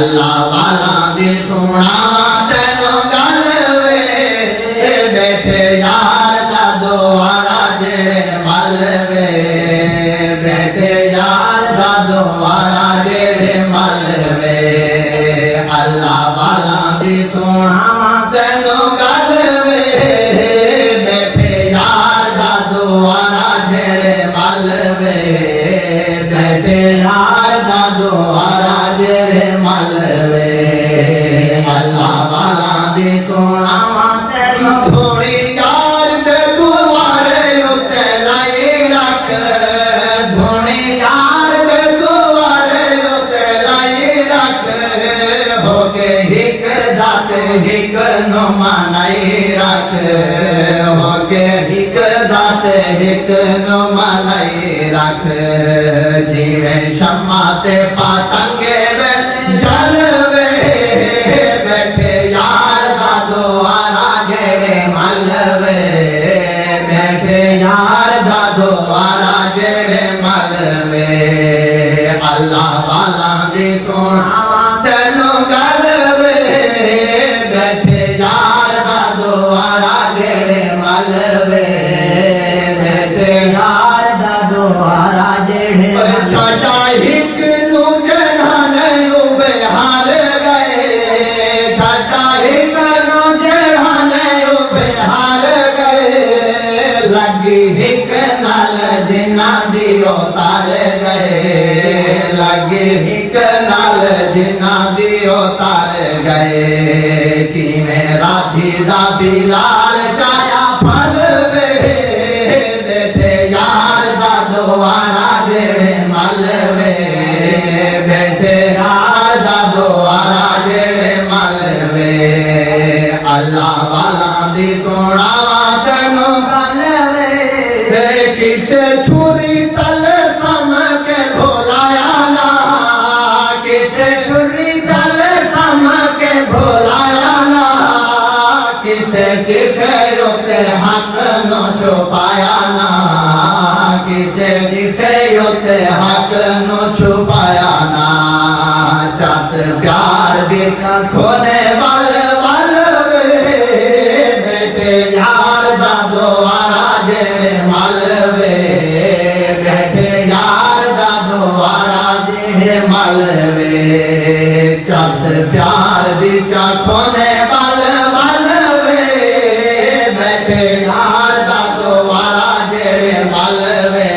अल्लाह वाला दी सुनावा तेनू गल वे बैठे यार दा दुआरा जेड़े मल वे बैठे यार दा दुआरा जेड़े मल वे अल्लाह वाला दी सुनावा तेनू गल वे बैठे यार दा दुआरा जेड़े मल वे बैठे यार दा दुआरा जेड़े मल वे अल्लाह वाला दी सुनावा तेनू थोड़ी यार दे दुआरे उत्ते लाई रख थोड़ी यार दे दुआरे उत्ते लाई रख हो के हिक दाते हिक नो मनाई रख हो के हिक दाते हिक नो मनाई रख जीवे शम्मा ते पतंगे वे जलवे बैठे यार दा दुआरा जेड़े मलवे बैठे यार दा दुआरा जेड़े मलवे अल्लाह वाला दी सुनावा तेनू गल वे बैठे यार दा दुआरा जेड़े मलवे बैठे यार दा दुआरा जेड़े छोटा हिक नू जहाने उबे हार गए छोटा हिक नू जहाने उबे हार गए लगी हिक नाल जिन्ना दियो तार गए लगी हिक नाल जिन्ना दियो तार गए कि मेरा धीदा बिलाल चाया फल वे बैठे यार दा दुआरा जेड़े मल वे बैठे यार दा दुआरा जेड़े मल वे अल्लाह वाला दी सुनावा तेनू गल वे किसे छुरी तल सम के भोलाया ना किसे छुरी तल सम के भोलाया ना किसे जिफे उते हक नो छुपाया ना किसे जिफे उते हक नो छुपाया ना चस प्यार दिख खोने वाल वाल वे बैठे यार दा दुआरा जेड़े मल वे बैठे यार दा दुआरा जेड़े मल वे चस प्यार दी खोने वाल वाल वे बैठे यार दा दुआरा जेड़े मल वे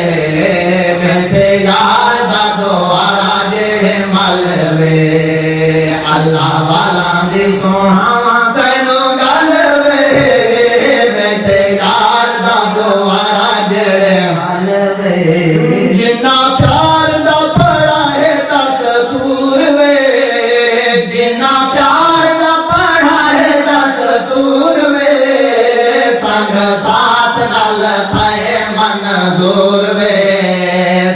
बैठे यार दा दुआरा जेड़े मल वे अल्लाह वाला दी सुनावा तेनू गल वे बैठे यार दा दुआरा जेड़े मल वे जिन्ना प्यार दा पड़ा है दस्तूर वे जिन्ना प्यार दा पड़ा है दस्तूर वे संग साथ नाल थाए मंजूर वे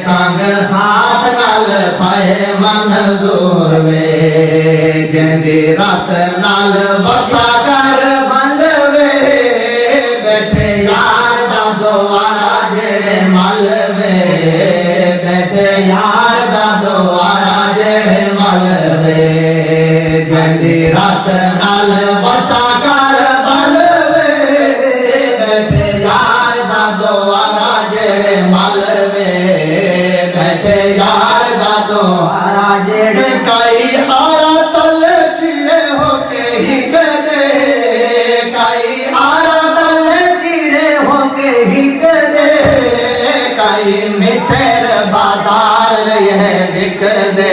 संग साथ नाल थाए मंजूर वे जिंदी रात नाल बसा कर बंद वे बैठे यार दा दुआरा जेड़े मल वे बैठे यार दा दुआरा जेड़े मल वे जिंदी रात नाल बसा कर बंद वे बैठे यार दा दुआरा जेड़े मल वे बैठे यार दा दुआरा जेड़े कई आरा तल चिरे होके ही कदे कई आरा तल चिरे होके ही कदे कई मिसर बाजार रही है बिक दे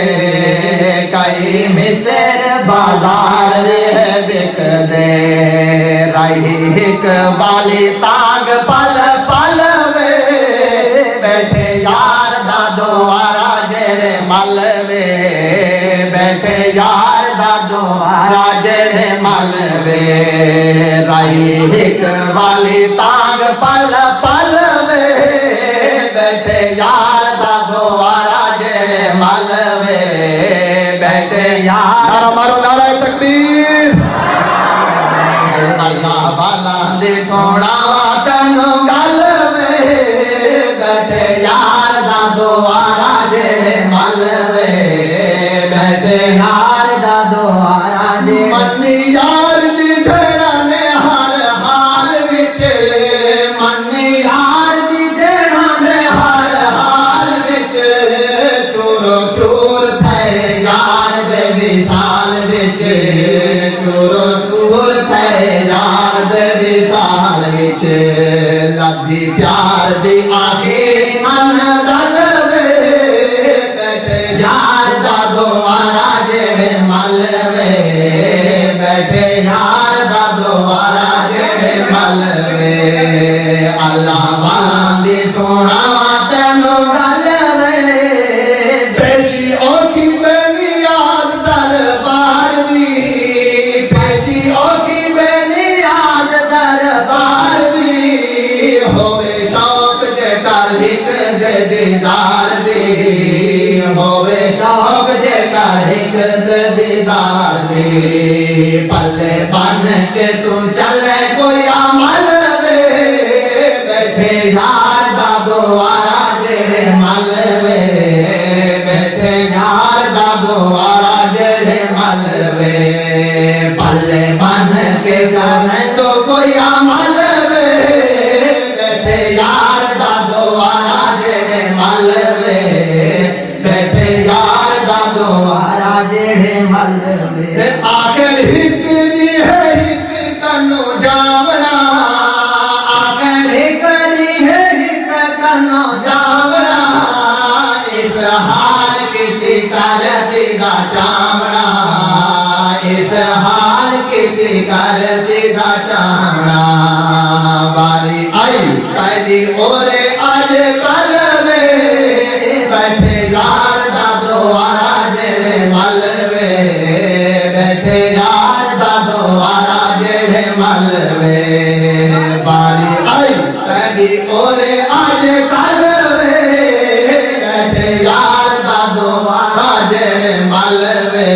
कई मिसर बाजार रही है बिक दे रही हिक वाली ताग पल पल वे बैठे यार दा दुआरा जेड़े मल वे बैठे यार दा दुआरा जेड़े मल वे रही हिक वाली ताग पल पल वे बैठे यार दा दुआरा जेड़े मल वे बैठे यार मारो नारा तकबीर अल्लाह वाला दे सोनावा तेनू गल वे बैठे यार दा दुआरा जेड़े मल वे बैठे यार दा ਦੁਆਰਾ ਜੇ ਮੰਨੀ ਯਾਰ ਦੀ ਜਿਹੜਾ ਨੇ ਹਰ ਹਾਲ ਵਿੱਚ ਮੰਨੀ ਯਾਰ ਦੀ ਜਿਹੜਾ ਨੇ ਹਰ ਹਾਲ ਵਿੱਚ ਚੋਰੋ ਚੋਰ ਥੇ ਯਾਰ ਦੇ ਵਿਸਾਲ ਵਿੱਚ ਚੋਰੋ ਚੋਰ ਥੇ ਯਾਰ ਦੇ ਵਿਸਾਲ ਵਿੱਚ ਲੱਭੀ ਪਿਆਰ ਦੀ ਆਖੇ ਮਨ ਦਲ ਵੇ ਬੈਠੇ ਯਾਰ ਦਾ ਦੁਆਰਾ ਜਿਹੜੇ ਮਲ ਵੇ ਬੈਠੇ ਯਾਰ ਦਾ ਦੁਆਰਾ ਜਿਹੜੇ ਮਲ ਵੇ ਅੱਲਾ ਵਾਲਾ ਦੀ ਸੋਹਣਾ ਤੈਨੂੰ ਗੱਲ ਵੇ ਪੈਸੀ ਔਖੀ ਬੇਨੀ ਯਾਦ ਦਰਬਾਰ ਦੀ ਪੈਸੀ ਔਖੀ ਬੇਨੀ ਯਾਦ ਦਰਬਾਰ ਦੀ ਹੋਵੇ ਸ਼ੌਕ ਜੇ ਕਰ ਇੱਕ ਦੇ ਦੀਦਾਰ ਦੀ ਹੋਵੇ ਸ਼ੌਕ ਜੇ ਕਰ ਇੱਕ ਦੇ ਦੀਦਾਰ ਦੀ ਪੱਲੇ ਬੰਨ ਕੇ ਤੂੰ ਚੱਲੇ ਕੋਈ ਅਮਲ ਵੇ ਬੈਠੇ ਯਾਰ ਦਾ ਦੁਆਰਾ ਜਿਹੜੇ ਮਲ ਵੇ ਬੈਠੇ ਯਾਰ ਦਾ ਦੁਆਰਾ ਜਿਹੜੇ ਮਲ ਵੇ ਪੱਲੇ ਬੰਨ ਕੇ ਚੱਲੇ ਤੋ ਕੋਈ ਅਮਲ ਵੇ ਬੈਠੇ ਯਾਰ ਦਾ ਦੁਆਰਾ ਜਿਹੜੇ ਮਲ ਵੇ ਬੈਠੇ ਯਾਰ ਦਾ ਦੁਆਰਾ ਜਿਹੜੇ ਮਲ ਵੇ ਆਖਰ ਹਿੱਕ ਦੀ ਹੈ ਹਿੱਕ ਕੰਨੋ ਜਾਵਣਾ ਆਖਰ ਹਿੱਕ ਦੀ ਹੈ ਹਿੱਕ ਕੰਨੋ ਜਾਵਣਾ ਇਸ ਹਾਲ ਕੀਤੀ ਕਰਦੀ ਦਾ ਚਾਮਣਾ ਇਸ ਹਾਲ ਕੀਤੀ ਕਰਦੀ ਦਾ ਚਾਮਣਾ ਵਾਰੀ ਆਈ ਕਾਇਦੀ ओरे आज कल वे बैठे यार दा दुआरा जेड़े मल वे बैठे यार दा दुआरा जेड़े मल वे बारी आई कदी ओरे आज कल वे बैठे यार दा दुआरा जेड़े मल वे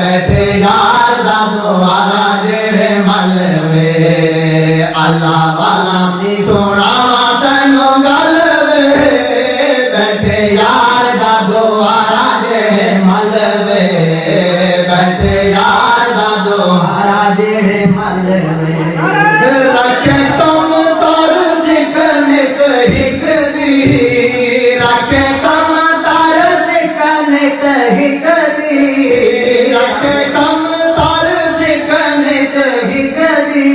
बैठे यार दा दुआरा जेड़े मल वे अल्लाह वाला नी सोना तैनू गल वे बैठे यार दा दुआरा जेड़े मल वे बैठे यार दा दुआरा जेड़े मल वे रखे तुम तर सिकन हिक दी रखे तुम तर सिकन हिक दी रखे तुम तर सिकन हिक दी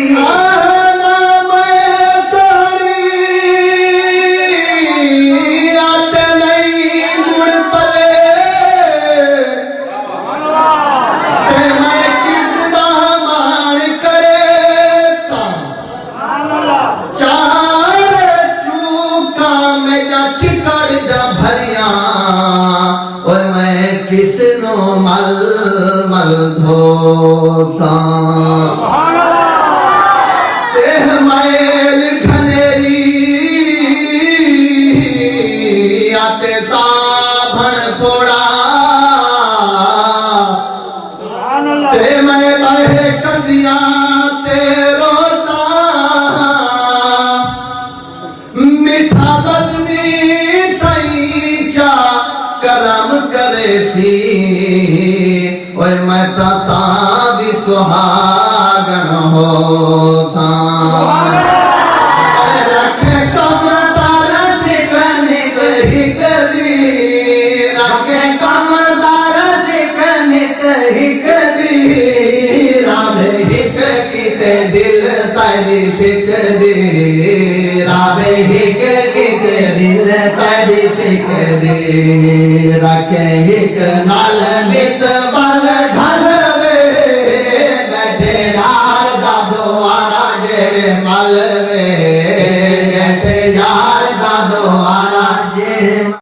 किसनो मल मल धोसा तेह मैल घनेरी आते साभण थोड़ा ते मैं बहे कंदिया तेरो सा मीठा बदनी सही चा करम करे सी ओए मैं ता भी सुहागन हो सा रखे कम तारा सिकन हिक दी रखे कम तारा सिकन हिक दी रावे हिक किते दिल तारी सिक दी रावे हिक किते दिल तारी सिक दी रखे हिक नाल नित बल ढल वे बैठे यार दा दुआरा जेड़े मल वे